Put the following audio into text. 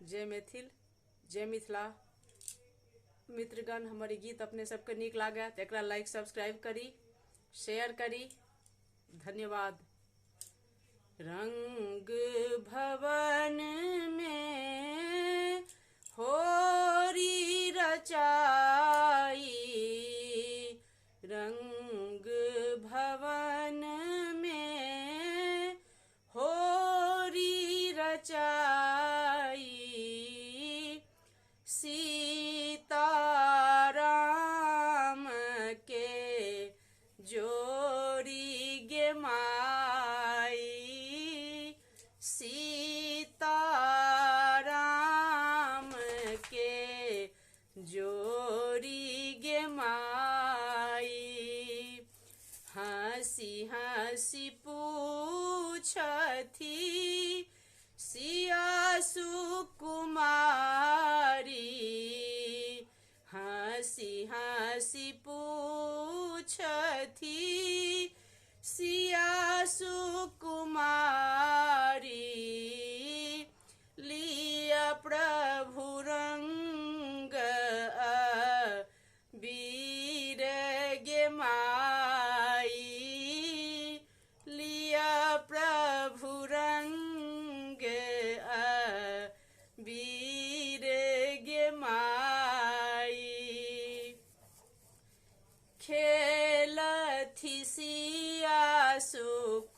जय मैथिल, जय मिथिला। मित्रगण, हमारी गीत अपने सबके नीक लागे तो एकरा लाइक सब्सक्राइब करी, शेयर करी। धन्यवाद। रंग भवन में होरी रचाई, रंग भवन में होरी रचाई, सीताराम के जोड़ी गे माई, सीताराम के जोड़ी गे माई। हंसी हंसी पूछती सिया सुकुमारी, हंसी हंसी पूछती सिया सुकुमारी, लिया प्रभु रंग वीर गे माई, लिया प्रभु रंग वीर गे माई। खेलथी सिया सुकुमारी